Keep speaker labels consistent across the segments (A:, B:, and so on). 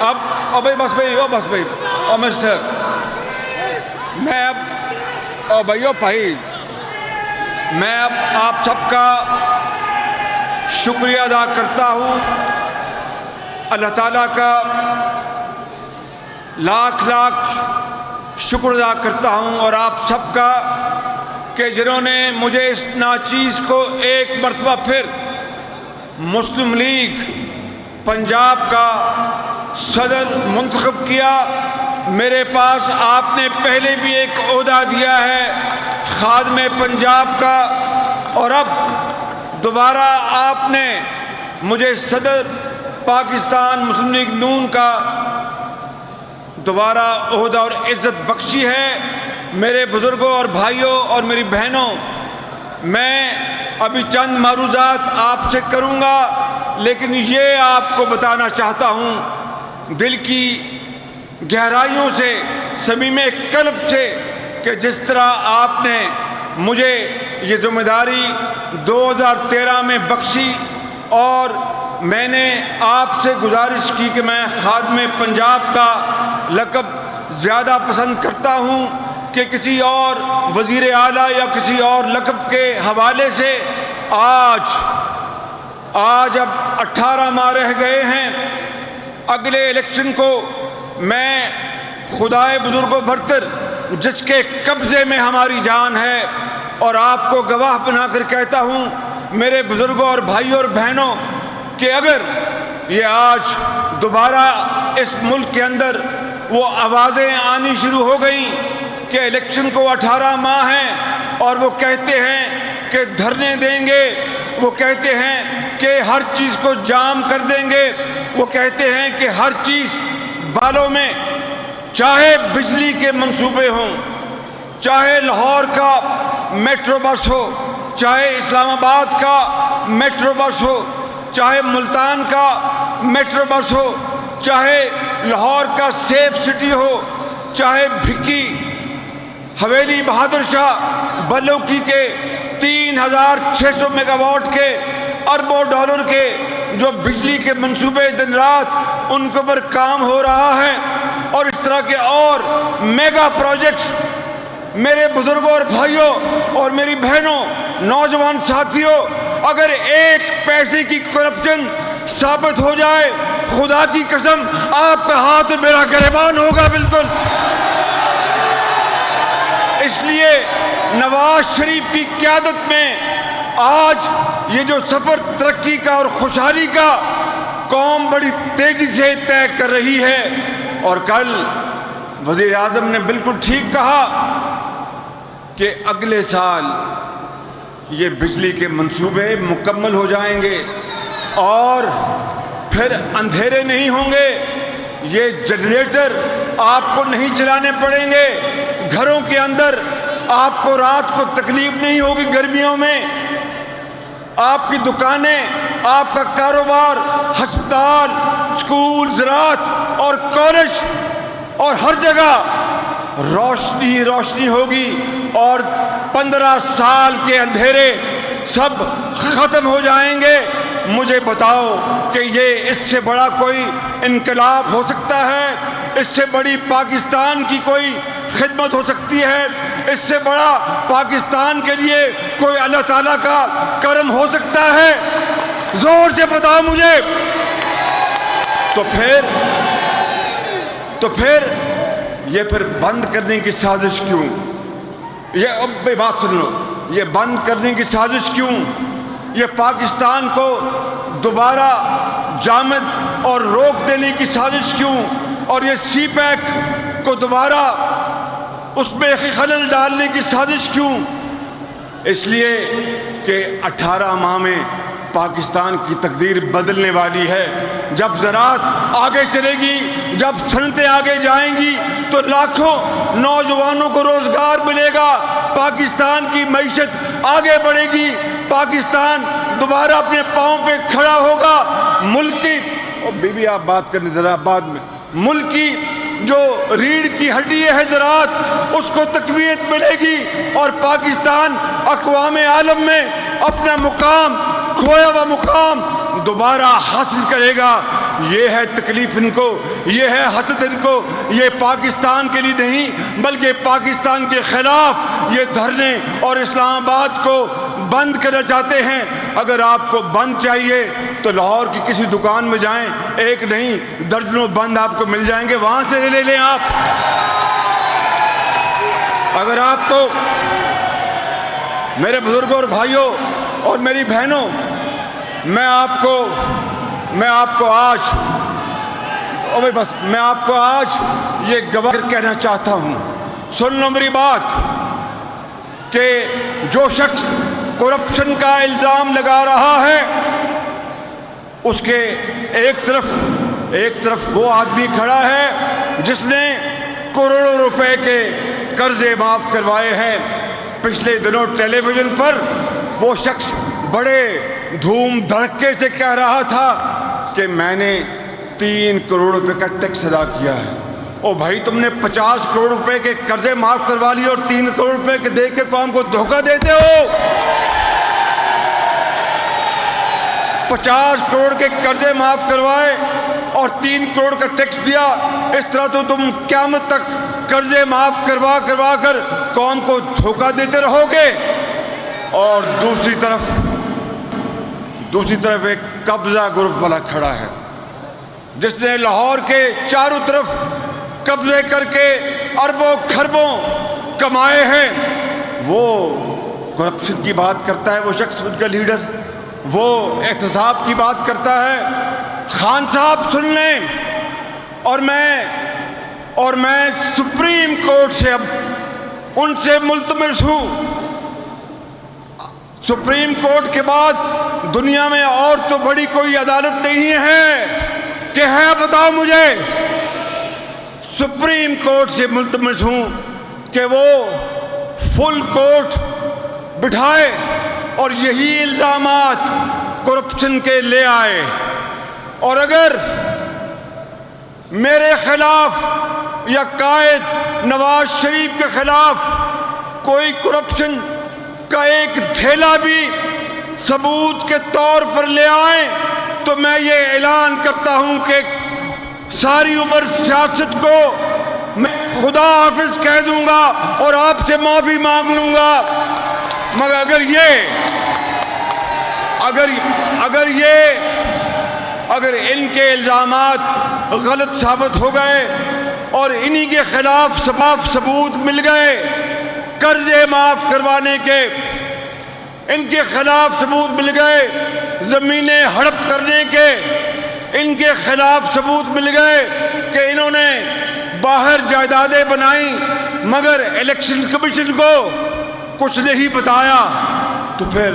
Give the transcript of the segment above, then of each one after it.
A: اب بس بھائی او مسٹر، میں اب بھائی میں اب آپ سب کا شکریہ ادا کرتا ہوں، اللہ تعالیٰ کا لاکھ شکر ادا کرتا ہوں، اور آپ سب کا کہ جنہوں نے مجھے اس ناچیز کو ایک مرتبہ پھر مسلم لیگ پنجاب کا صدر منتخب کیا۔ میرے پاس آپ نے پہلے بھی ایک عہدہ دیا ہے خادم پنجاب کا، اور اب دوبارہ آپ نے مجھے صدر پاکستان مسلم لیگ نون کا دوبارہ عہدہ اور عزت بخشی ہے۔ میرے بزرگوں اور بھائیوں اور میری بہنوں، میں ابھی چند معروضات آپ سے کروں گا، لیکن یہ آپ کو بتانا چاہتا ہوں دل کی گہرائیوں سے، صمیم قلب سے، کہ جس طرح آپ نے مجھے یہ ذمہ داری 2013 میں بخشی، اور میں نے آپ سے گزارش کی کہ میں خادم پنجاب کا لقب زیادہ پسند کرتا ہوں کہ کسی اور وزیر اعلیٰ یا کسی اور لقب کے حوالے سے۔ آج اب 18 ماہ رہ گئے ہیں اگلے الیکشن کو۔ میں خدائے بزرگ و برتر جس کے قبضے میں ہماری جان ہے، اور آپ کو گواہ بنا کر کہتا ہوں میرے بزرگوں اور بھائیوں اور بہنوں، کہ اگر یہ آج دوبارہ اس ملک کے اندر وہ آوازیں آنی شروع ہو گئیں کہ الیکشن کو 18 ماہ ہیں، اور وہ کہتے ہیں کہ دھرنے دیں گے، وہ کہتے ہیں کہ ہر چیز کو جام کر دیں گے، وہ کہتے ہیں کہ ہر چیز بالوں میں، چاہے بجلی کے منصوبے ہوں، چاہے لاہور کا میٹرو بس ہو، چاہے اسلام آباد کا میٹرو بس ہو، چاہے ملتان کا میٹرو بس ہو، چاہے لاہور کا سیف سٹی ہو، چاہے بھکی حویلی بہادر شاہ بلوکی کے 3600 میگا واٹ کے اربوں ڈالر کے جو بجلی کے منصوبے دن رات ان کے اوپر کام ہو رہا ہے، اور اس طرح کے اور میگا پروجیکٹس۔ میرے بزرگوں اور بھائیوں اور میری بہنوں، نوجوان ساتھیوں، اگر ایک پیسے کی کرپشن ثابت ہو جائے، خدا کی قسم آپ کا ہاتھ میرا گریبان ہوگا بالکل۔ اس لیے نواز شریف کی قیادت میں آج یہ جو سفر ترقی کا اور خوشحالی کا قوم بڑی تیزی سے طے کر رہی ہے، اور کل وزیر اعظم نے بالکل ٹھیک کہا کہ اگلے سال یہ بجلی کے منصوبے مکمل ہو جائیں گے، اور پھر اندھیرے نہیں ہوں گے، یہ جنریٹر آپ کو نہیں چلانے پڑیں گے، گھروں کے اندر آپ کو رات کو تکلیف نہیں ہوگی گرمیوں میں، آپ کی دکانیں، آپ کا کاروبار، ہسپتال، اسکول، زراعت اور کالج اور ہر جگہ روشنی روشنی ہوگی، اور 15 سال کے اندھیرے سب ختم ہو جائیں گے۔ مجھے بتاؤ کہ یہ اس سے بڑا کوئی انقلاب ہو سکتا ہے؟ اس سے بڑی پاکستان کی کوئی خدمت ہو سکتی ہے؟ اس سے بڑا پاکستان کے لیے کوئی اللہ تعالیٰ کا کرم ہو سکتا ہے؟ زور سے بتاؤ مجھے۔ تو پھر یہ بند کرنے کی سازش کیوں؟ یہ اب بات سن لو، یہ بند کرنے کی سازش کیوں؟ یہ پاکستان کو دوبارہ جامد اور روک دینے کی سازش کیوں؟ اور یہ سی پیک کو دوبارہ اس میں خلل ڈالنے کی سازش کیوں؟ اس لیے کہ 18 ماہ میں پاکستان کی تقدیر بدلنے والی ہے۔ جب زراعت آگے چلے گی، جب صنعتیں آگے جائیں گی، تو لاکھوں نوجوانوں کو روزگار ملے گا، پاکستان کی معیشت آگے بڑھے گی، پاکستان دوبارہ اپنے پاؤں پہ کھڑا ہوگا۔ ملک کی بی بی آپ بات کرنے ذرا بعد میں، ملک کی جو ریڑھ کی ہڈی ہے زراعت، اس کو تقویت ملے گی، اور پاکستان اقوام عالم میں اپنا مقام، کھویا ہوا مقام دوبارہ حاصل کرے گا۔ یہ ہے تکلیف ان کو، یہ ہے حسد ان کو، یہ پاکستان کے لیے نہیں بلکہ پاکستان کے خلاف یہ دھرنے اور اسلام آباد کو بند کرنا چاہتے ہیں۔ اگر آپ کو بند چاہیے تو لاہور کی کسی دکان میں جائیں، ایک نہیں درجنوں بند آپ کو مل جائیں گے، وہاں سے لے لیں آپ۔ اگر آپ کو میرے بزرگوں اور بھائیوں اور میری بہنوں، میں آپ کو آج یہ گواہ کہنا چاہتا ہوں، سن لو میری بات، کہ جو شخص کرپشن کا الزام لگا رہا ہے اس کے ایک طرف وہ آدمی کھڑا ہے جس نے کروڑوں روپے کے قرضے معاف کروائے ہیں۔ پچھلے دنوں ٹیلی ویژن پر وہ شخص بڑے دھوم دھڑکے سے کہہ رہا تھا کہ میں نے 3 کروڑ روپے کا ٹیکس ادا کیا ہے۔ او بھائی، تم نے 50 کروڑ روپے کے قرضے معاف کروا لیے اور 3 کروڑ روپے کے دے کے قوم کو دھوکہ دیتے ہو۔ 50 کروڑ کے قرضے معاف کروائے اور 3 کروڑ کا ٹیکس دیا، اس طرح تو تم قیامت تک قرضے معاف کروا کر قوم کو دھوکہ دیتے رہو گے۔ اور دوسری طرف ایک قبضہ گروپ والا کھڑا ہے جس نے لاہور کے چاروں طرف قبضے کر کے اربوں خربوں کمائے ہیں۔ وہ کرپشن کی بات کرتا ہے، وہ شخص ان کا لیڈر، وہ احتساب کی بات کرتا ہے۔ خان صاحب سن لیں، اور میں سپریم کورٹ سے اب ان سے ملتمس ہوں، سپریم کورٹ کے بعد دنیا میں اور تو بڑی کوئی عدالت نہیں ہے کہ ہے، بتاؤ مجھے۔ سپریم کورٹ سے ملتمس ہوں کہ وہ فل کورٹ بٹھائے اور یہی الزامات کرپشن کے لے آئے، اور اگر میرے خلاف یا قائد نواز شریف کے خلاف کوئی کرپشن کا ایک دھیلا بھی ثبوت کے طور پر لے آئیں تو میں یہ اعلان کرتا ہوں کہ ساری عمر سیاست کو میں خدا حافظ کہہ دوں گا اور آپ سے معافی مانگ لوں گا۔ مگر اگر ان کے الزامات غلط ثابت ہو گئے اور انہی کے خلاف ثبوت مل گئے قرضے معاف کروانے کے، ان کے خلاف ثبوت مل گئے زمینیں ہڑپ کرنے کے، ان کے خلاف ثبوت مل گئے کہ انہوں نے باہر جائیدادیں بنائیں مگر الیکشن کمیشن کو کچھ نہیں بتایا، تو پھر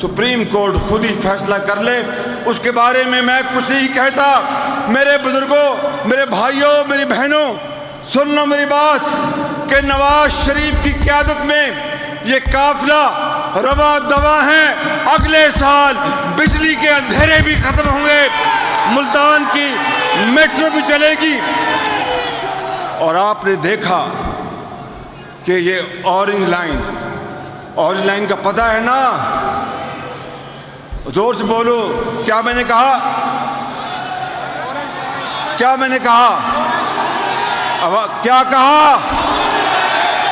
A: سپریم کورٹ خود ہی فیصلہ کر لے، اس کے بارے میں کچھ نہیں کہتا۔ میرے بزرگوں، میرے بھائیوں، میری بہنوں، سن لو میری بات کہ نواز شریف کی قیادت میں یہ قافلہ رواں دواں ہے، اگلے سال بجلی کے اندھیرے بھی ختم ہوں گے، ملتان کی میٹرو بھی چلے گی۔ اور آپ نے دیکھا کہ یہ اورنج لائن کا پتہ ہے نا؟ زور سے بولو، کیا میں نے کہا؟ کیا کہا؟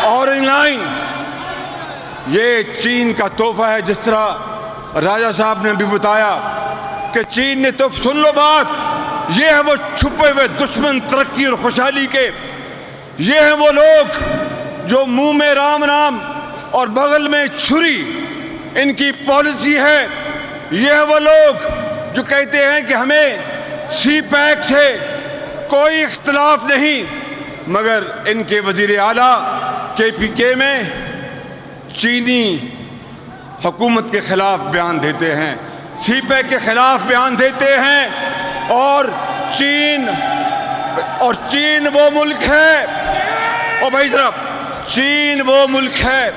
A: اورنج لائن یہ چین کا تحفہ ہے، جس طرح راجہ صاحب نے بھی بتایا کہ چین نے تو، سن لو بات، یہ ہے وہ چھپے ہوئے دشمن ترقی اور خوشحالی کے، یہ ہیں وہ لوگ جو منہ میں رام رام اور بغل میں چھری ان کی پالیسی ہے، یہ ہیں وہ لوگ جو کہتے ہیں کہ ہمیں سی پیک سے کوئی اختلاف نہیں، مگر ان کے وزیر اعلیٰ KPK میں چینی حکومت کے خلاف بیان دیتے ہیں، سی پیک کے خلاف بیان دیتے ہیں، اور چین وہ ملک ہے، اور بھائی صاحب چین وہ ملک ہے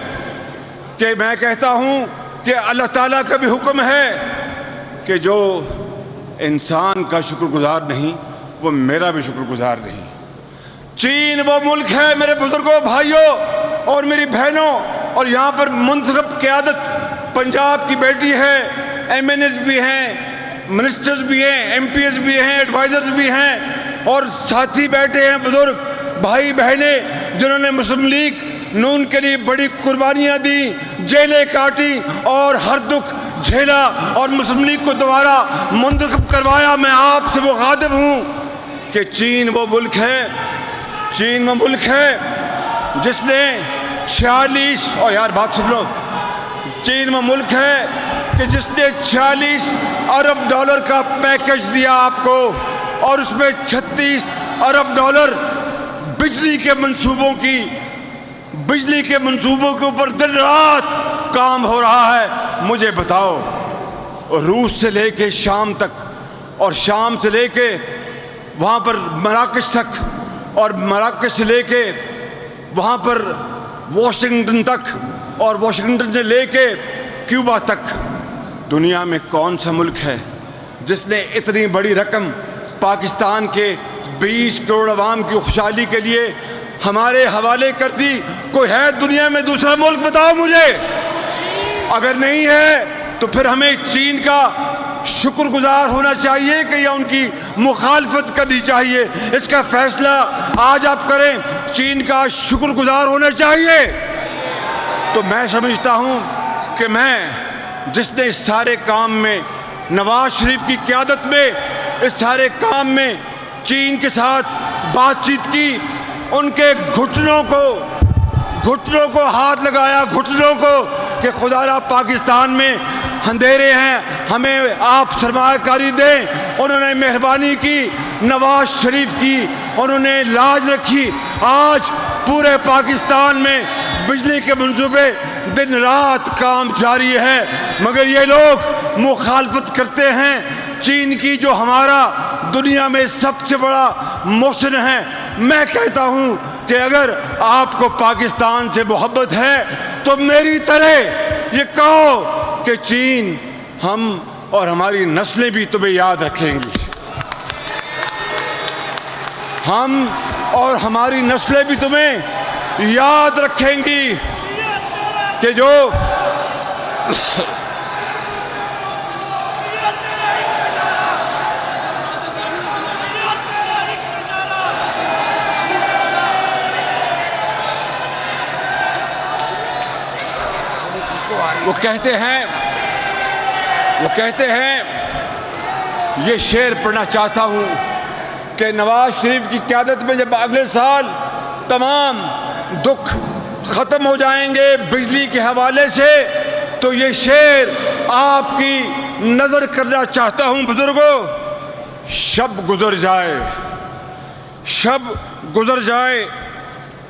A: کہ میں کہتا ہوں کہ اللہ تعالیٰ کا بھی حکم ہے کہ جو انسان کا شکر گزار نہیں وہ میرا بھی شکر گزار نہیں۔ چین وہ ملک ہے میرے بزرگوں، بھائیوں اور میری بہنوں، اور یہاں پر منتخب قیادت پنجاب کی بیٹی ہے، MNs بھی ہیں، منسٹرز بھی ہیں، ایم پی ایس بھی ہیں، ایڈوائزرز بھی ہیں، اور ساتھی بیٹھے ہیں بزرگ بھائی بہنیں جنہوں نے مسلم لیگ نون کے لیے بڑی قربانیاں دی، جیلیں کاٹی اور ہر دکھ جھیلا اور مسلم لیگ کو دوبارہ منتخب کروایا۔ میں آپ سے مخاطب ہوں کہ چین وہ ملک ہے جس نے 46 اور یار بات سن لو، چین وہ ملک ہے کہ جس نے 46 ارب ڈالر کا پیکج دیا آپ کو، اور اس میں 36 ارب ڈالر بجلی کے منصوبوں کے اوپر دن رات کام ہو رہا ہے۔ مجھے بتاؤ، روس سے لے کے شام تک، اور شام سے لے کے وہاں پر مراکش تک، اور مراکش سے لے کے وہاں پر واشنگٹن تک، اور واشنگٹن سے لے کے کیوبا تک، دنیا میں کون سا ملک ہے جس نے اتنی بڑی رقم پاکستان کے 20 کروڑ عوام کی خوشحالی کے لیے ہمارے حوالے کر دی؟ کوئی ہے دنیا میں دوسرا ملک؟ بتاؤ مجھے۔ اگر نہیں ہے تو پھر ہمیں چین کا شکر گزار ہونا چاہیے کہ یا ان کی مخالفت کرنی چاہیے؟ اس کا فیصلہ آج آپ کریں۔ چین کا شکر گزار ہونا چاہیے۔ تو میں سمجھتا ہوں کہ میں جس نے اس سارے کام میں نواز شریف کی قیادت میں اس سارے کام میں چین کے ساتھ بات چیت کی، ان کے گھٹنوں کو ہاتھ لگایا، گھٹنوں کو، کہ خدا را پاکستان میں اندھیرے ہیں، ہمیں آپ سرمایہ کاری دیں۔ انہوں نے مہربانی کی، نواز شریف کی انہوں نے لاج رکھی۔ آج پورے پاکستان میں بجلی کے منصوبے دن رات کام جاری ہے، مگر یہ لوگ مخالفت کرتے ہیں چین کی، جو ہمارا دنیا میں سب سے بڑا محسن ہے۔ میں کہتا ہوں کہ اگر آپ کو پاکستان سے محبت ہے تو میری طرح یہ کہو کہ چین، ہم اور ہماری نسلیں بھی تمہیں یاد رکھیں گی، ہم اور ہماری نسلیں بھی تمہیں یاد رکھیں گی کہ جو وہ کہتے ہیں یہ شعر پڑھنا چاہتا ہوں کہ نواز شریف کی قیادت میں جب اگلے سال تمام دکھ ختم ہو جائیں گے بجلی کے حوالے سے، تو یہ شعر آپ کی نظر کرنا چاہتا ہوں بزرگوں۔ شب گزر جائے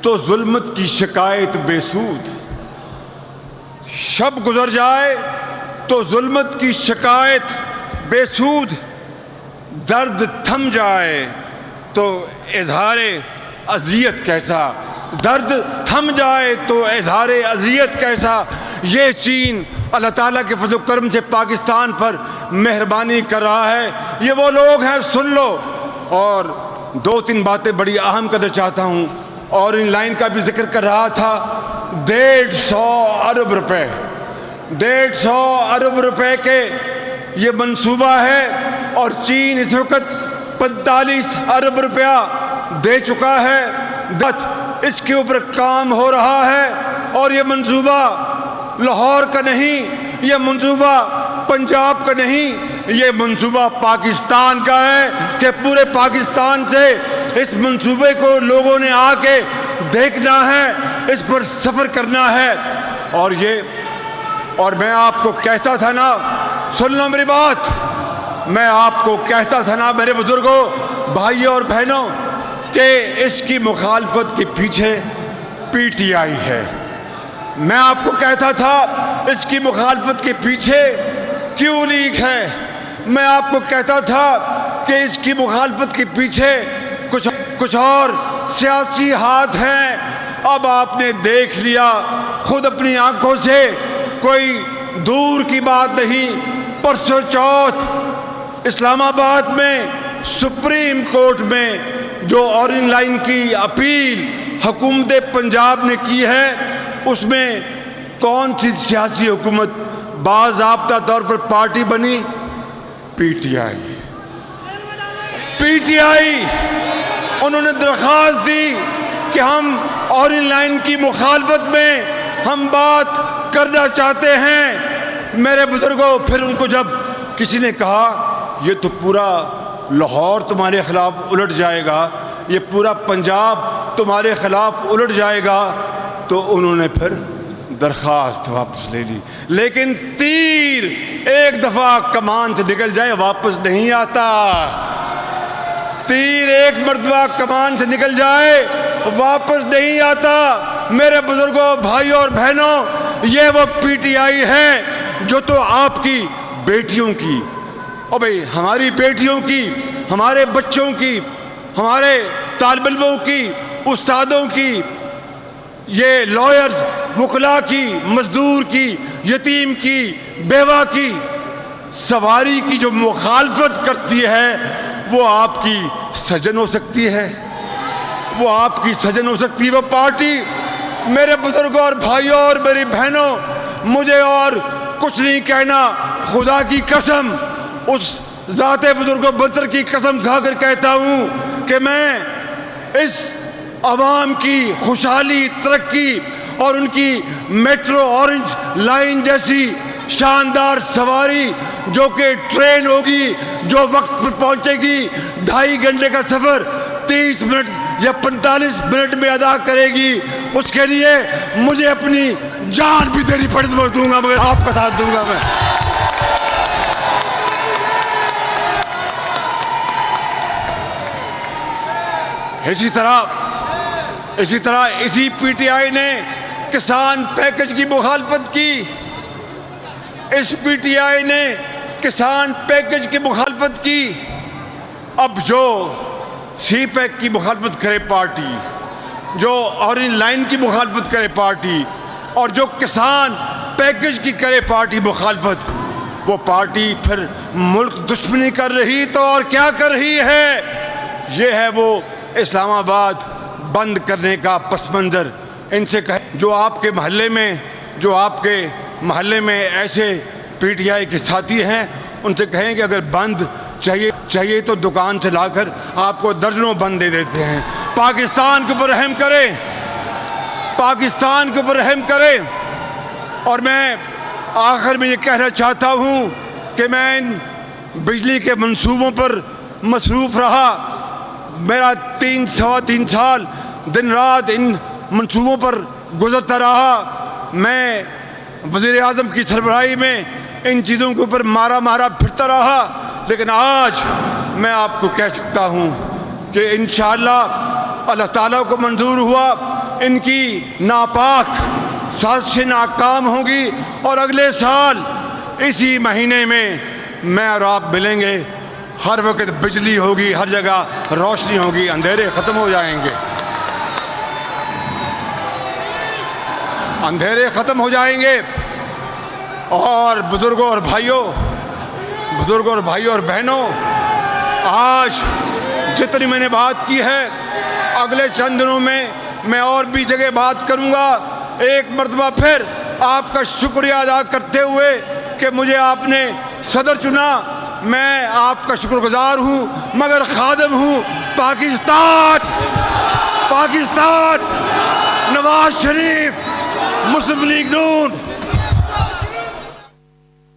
A: تو ظلمت کی شکایت بے سود، شب گزر جائے تو ظلمت کی شکایت بے سود، درد تھم جائے تو اظہار اذیت کیسا، درد تھم جائے تو اظہار اذیت کیسا۔ یہ چین اللہ تعالیٰ کے فضل و کرم سے پاکستان پر مہربانی کر رہا ہے۔ یہ وہ لوگ ہیں، سن لو۔ اور 2-3 باتیں بڑی اہم کرنا چاہتا ہوں، اور ان لائن کا بھی ذکر کر رہا تھا۔ 150 ارب روپے، 150 ارب روپے کے یہ منصوبہ ہے، اور چین اس وقت 45 ارب روپیہ دے چکا ہے۔ اس کے اوپر کام ہو رہا ہے، اور یہ منصوبہ لاہور کا نہیں، یہ منصوبہ پنجاب کا نہیں، یہ منصوبہ پاکستان کا ہے، کہ پورے پاکستان سے اس منصوبے کو لوگوں نے آ کے دیکھنا ہے، اس پر سفر کرنا ہے۔ اور میں آپ کو کہتا تھا نا، سن لو میری بات، میں آپ کو کہتا تھا نا میرے بزرگوں، بھائیوں اور بہنوں، کہ اس کی مخالفت کے پیچھے پی ٹی آئی ہے۔ میں آپ کو کہتا تھا اس کی مخالفت کے پیچھے کیوں لیگ ہے۔ میں آپ کو کہتا تھا کہ اس کی مخالفت کے پیچھے کچھ اور سیاسی ہاتھ ہیں۔ اب آپ نے دیکھ لیا خود اپنی آنکھوں سے، کوئی دور کی بات نہیں۔ پرسوں چوتھ اسلام آباد میں سپریم کورٹ میں جو اورنج لائن کی اپیل حکومت پنجاب نے کی ہے، اس میں کون سی سیاسی حکومت باضابطہ طور پر پارٹی بنی؟ پی ٹی آئی انہوں نے درخواست دی کہ ہم اورنج لائن کی مخالفت میں ہم بات کرنا چاہتے ہیں۔ میرے بزرگوں، پھر ان کو جب کسی نے کہا یہ تو پورا لاہور تمہارے خلاف الٹ جائے گا، یہ پورا پنجاب تمہارے خلاف الٹ جائے گا، تو انہوں نے پھر درخواست واپس لے لی۔ لیکن تیر ایک دفعہ کمان سے نکل جائے واپس نہیں آتا، تیر ایک مرتبہ کمان سے نکل جائے واپس نہیں آتا۔ میرے بزرگوں، بھائیوں اور بہنوں، یہ وہ پی ٹی آئی ہے جو تو آپ کی بیٹیوں کی، اور بھئی ہماری بیٹیوں کی، ہمارے بچوں کی، ہمارے طالب علموں کی، استادوں کی، یہ لائرز، وکلاء کی، مزدور کی، یتیم کی، بیوہ کی، سواری کی جو مخالفت کرتی ہے وہ آپ کی سجن ہو سکتی ہے، وہ آپ کی سجن ہو سکتی ہے وہ پارٹی۔ میرے بزرگوں اور بھائیوں اور میری بہنوں، مجھے اور کچھ نہیں کہنا، خدا کی قسم، اس ذات بزرگ و برتر کی قسم کھا کر کہتا ہوں کہ میں اس عوام کی خوشحالی، ترقی اور ان کی میٹرو اورنج لائن جیسی شاندار سواری جو کہ ٹرین ہوگی، جو وقت پر پہنچے گی، 2.5 گھنٹے کا سفر 30 منٹ یا 45 منٹ میں ادا کرے گی، اس کے لیے مجھے اپنی جان بھی دینی پڑے تو میں دوں گا، مگر آپ کا ساتھ دوں گا میں۔ اسی طرح اسی پی ٹی آئی نے کسان پیکج کی مخالفت کی، اس پی ٹی آئی نے کسان پیکج کی مخالفت کی۔ اب جو سی پیک کی مخالفت کرے پارٹی، جو اورنج لائن کی مخالفت کرے پارٹی، اور جو کسان پیکج کی کرے پارٹی مخالفت، وہ پارٹی پھر ملک دشمنی کر رہی تو اور کیا کر رہی ہے؟ یہ ہے وہ اسلام آباد بند کرنے کا پس منظر۔ ان سے کہیں جو آپ کے محلے میں ایسے پی ٹی آئی کے ساتھی ہیں، ان سے کہیں کہ اگر بند چاہیے تو دکان سے لا کر آپ کو درجنوں بند دے دیتے ہیں۔ پاکستان کے اوپر رحم کریں، پاکستان کے اوپر رحم کریں۔ اور میں آخر میں یہ کہنا چاہتا ہوں کہ میں ان بجلی کے منصوبوں پر مصروف رہا، میرا 3 سال دن رات ان منصوبوں پر گزرتا رہا، میں وزیر اعظم کی سربراہی میں ان چیزوں کے اوپر مارا پھرتا رہا، لیکن آج میں آپ کو کہہ سکتا ہوں کہ انشاءاللہ اللہ تعالیٰ کو منظور ہوا، ان کی ناپاک سازشیں ناکام ہوں گی، اور اگلے سال اسی مہینے میں اور آپ ملیں گے، ہر وقت بجلی ہوگی، ہر جگہ روشنی ہوگی، اندھیرے ختم ہو جائیں گے، اندھیرے ختم ہو جائیں گے۔ اور بزرگوں اور بھائیوں اور بہنوں، آج جتنی میں نے بات کی ہے، اگلے چند دنوں میں اور بھی جگہ بات کروں گا۔ ایک مرتبہ پھر آپ کا شکریہ ادا کرتے ہوئے کہ مجھے آپ نے صدر چنا، میں آپ کا شکر گزار ہوں، مگر خادم ہوں پاکستان، نواز شریف، مسلم لیگ نون،